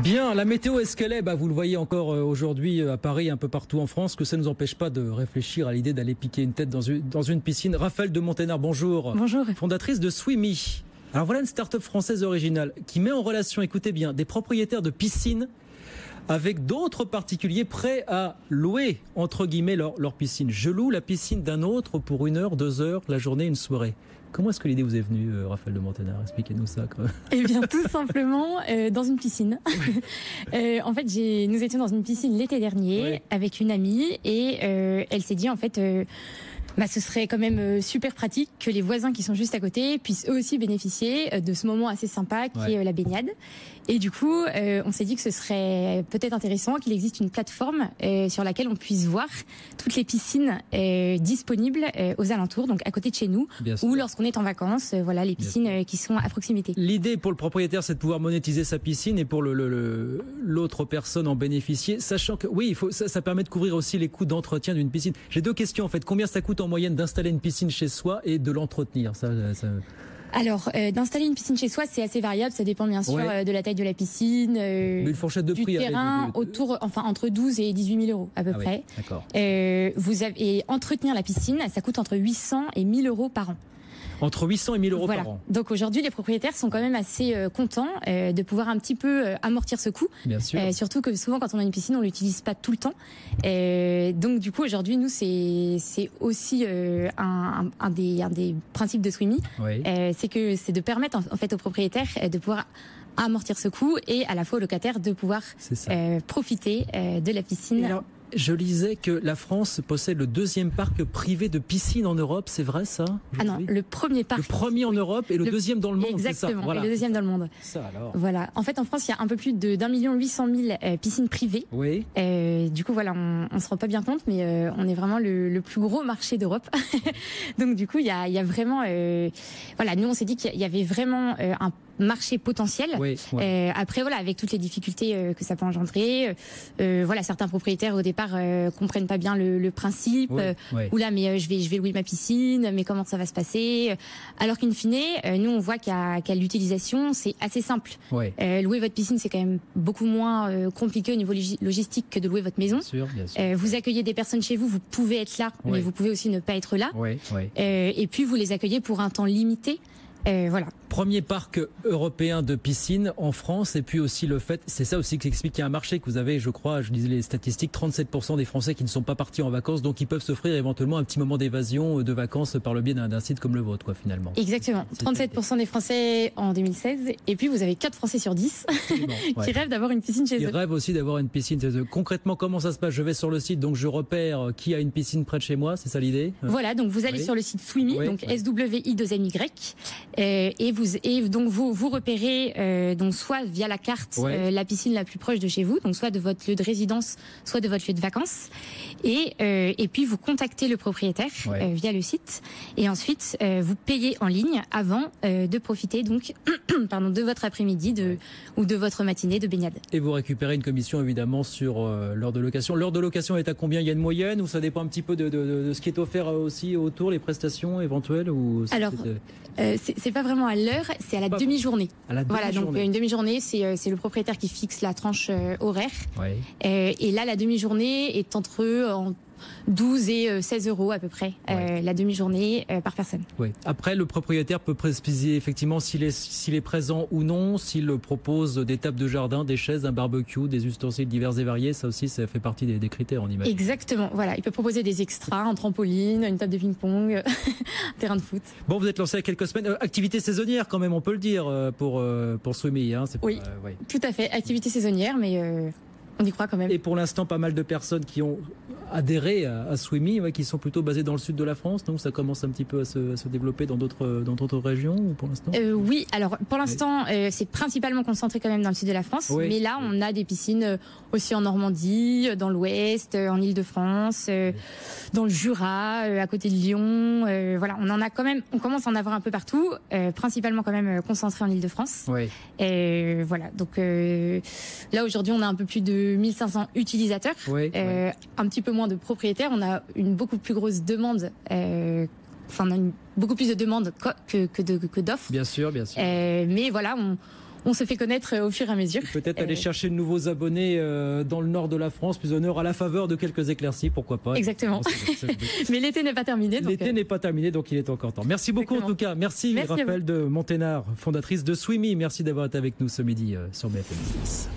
Bien, la météo, est-ce qu'elle est ? Vous le voyez encore aujourd'hui à Paris, un peu partout en France, que ça ne nous empêche pas de réfléchir à l'idée d'aller piquer une tête dans une piscine. Raphaël de Monténard, bonjour. Bonjour. Fondatrice de Swimmy. Alors voilà une start-up française originale qui met en relation, écoutez bien, des propriétaires de piscines avec d'autres particuliers prêts à louer, entre guillemets, leur piscine. Je loue la piscine d'un autre pour 1 heure, 2 heures, la journée, une soirée. Comment est-ce que l'idée vous est venue, Raphaël de Monténard ? Expliquez-nous ça. Quand même. Eh bien, tout simplement dans une piscine. En fait, nous étions dans une piscine l'été dernier avec une amie et elle s'est dit en fait... ce serait quand même super pratique que les voisins qui sont juste à côté puissent eux aussi bénéficier de ce moment assez sympa qui est la baignade. Et du coup, on s'est dit que ce serait peut-être intéressant qu'il existe une plateforme sur laquelle on puisse voir toutes les piscines disponibles aux alentours, donc à côté de chez nous, ou lorsqu'on est en vacances, les piscines qui sont à proximité. L'idée pour le propriétaire, c'est de pouvoir monétiser sa piscine et pour l'autre personne en bénéficier, sachant que ça permet de couvrir aussi les coûts d'entretien d'une piscine. J'ai 2 questions en fait. Combien ça coûte en moyenne d'installer une piscine chez soi et de l'entretenir ? Alors, d'installer une piscine chez soi, c'est assez variable. Ça dépend bien sûr de la taille de la piscine, mais une fourchette de du prix terrain, entre 12 et 18 000 euros à peu près. D'accord. Et entretenir la piscine, ça coûte entre 800 et 1 000 euros par an. Entre 800 et 1 000 euros par an. Donc aujourd'hui, les propriétaires sont quand même assez contents de pouvoir un petit peu amortir ce coût. Bien sûr. Surtout que souvent, quand on a une piscine, on l'utilise pas tout le temps. Donc du coup, aujourd'hui, nous, c'est aussi un des principes de Swimmy. C'est de permettre en fait aux propriétaires de pouvoir amortir ce coût et à la fois aux locataires de pouvoir profiter de la piscine. Je lisais que la France possède le 2e parc privé de piscine en Europe, c'est vrai ça ? Non, le premier parc. Le premier en Europe et le 2e dans le monde, exactement, c'est ça ? Voilà. Et le 2e dans le monde. Ça alors. Voilà. En fait, en France, il y a un peu plus de 1 800 000 piscines privées. Oui. Du coup, on se rend pas bien compte, mais on est vraiment le plus gros marché d'Europe. Donc, du coup, il y a vraiment, nous, on s'est dit qu'il y avait vraiment un marché potentiel. Après, avec toutes les difficultés que ça peut engendrer, certains propriétaires au départ comprennent pas bien le principe. Oula, mais je vais louer ma piscine, mais comment ça va se passer ? Alors qu'in fine, nous on voit qu'à l'utilisation, c'est assez simple. Louer votre piscine, c'est quand même beaucoup moins compliqué au niveau logistique que de louer votre maison. Bien sûr. Vous accueillez des personnes chez vous, vous pouvez être là, mais vous pouvez aussi ne pas être là. Et puis vous les accueillez pour un temps limité. Premier parc européen de piscine en France, et puis aussi le fait, c'est ça aussi qui explique qu'il y a un marché que vous avez, je crois, je disais les statistiques, 37% des Français qui ne sont pas partis en vacances, donc ils peuvent s'offrir éventuellement un petit moment d'évasion de vacances par le biais d'un site comme le vôtre, finalement. Exactement, 37% des Français en 2016, et puis vous avez 4 Français sur 10 qui rêvent d'avoir une piscine chez eux. Ils rêvent aussi d'avoir une piscine chez eux. Concrètement, comment ça se passe ? Je vais sur le site, donc je repère qui a une piscine près de chez moi, c'est ça l'idée ? Voilà, donc vous allez sur le site Swimmy, donc SWI2MY, et donc vous repérez donc soit via la carte la piscine la plus proche de chez vous, donc soit de votre lieu de résidence, soit de votre lieu de vacances, et puis vous contactez le propriétaire via le site, et ensuite vous payez en ligne avant de profiter donc de votre après-midi ou de votre matinée de baignade. Et vous récupérez une commission évidemment sur l'heure de location. L'heure de location est à combien ? Il y a une moyenne ou ça dépend un petit peu de ce qui est offert aussi autour, les prestations éventuelles ou Alors, c'est pas vraiment à l'heure, c'est à la demi-journée. Donc une demi-journée, c'est le propriétaire qui fixe la tranche horaire. Et là, la demi-journée est entre 12 et 16 euros à peu près, la demi-journée par personne. Après, le propriétaire peut préciser effectivement s'il est présent ou non, s'il propose des tables de jardin, des chaises, un barbecue, des ustensiles divers et variés. Ça aussi, ça fait partie des critères, on imagine. Exactement. Il peut proposer des extras, un trampoline, une table de ping-pong, un terrain de foot. Bon, vous êtes lancé il y a quelques semaines. Activité saisonnière quand même, on peut le dire, pour Swimmy. Tout à fait. Activité saisonnière, mais on y croit quand même. Et pour l'instant, pas mal de personnes qui ont adhéré à Swimmy, qui sont plutôt basées dans le sud de la France, donc ça commence un petit peu à se développer dans d'autres régions ou pour l'instant Oui, alors pour l'instant, c'est principalement concentré quand même dans le sud de la France, mais là on a des piscines aussi en Normandie, dans l'Ouest, en Île-de-France, dans le Jura, à côté de Lyon. On en a quand même, on commence à en avoir un peu partout, principalement quand même concentré en Île-de-France. Donc là aujourd'hui on a un peu plus de 1500 utilisateurs, un petit peu moins de propriétaires, on a une beaucoup plus grosse demande, on a beaucoup plus de demandes que d'offres. Bien sûr. Mais voilà, on se fait connaître au fur et à mesure. Peut-être aller chercher de nouveaux abonnés dans le nord de la France, plus au nord, à la faveur de quelques éclaircies, pourquoi pas. Exactement. Mais l'été n'est pas terminé. L'été n'est pas terminé, donc il est encore temps. Merci beaucoup en tout cas. Merci Raphaël de Monténard, fondatrice de Swimmy. Merci d'avoir été avec nous ce midi sur BFM Business.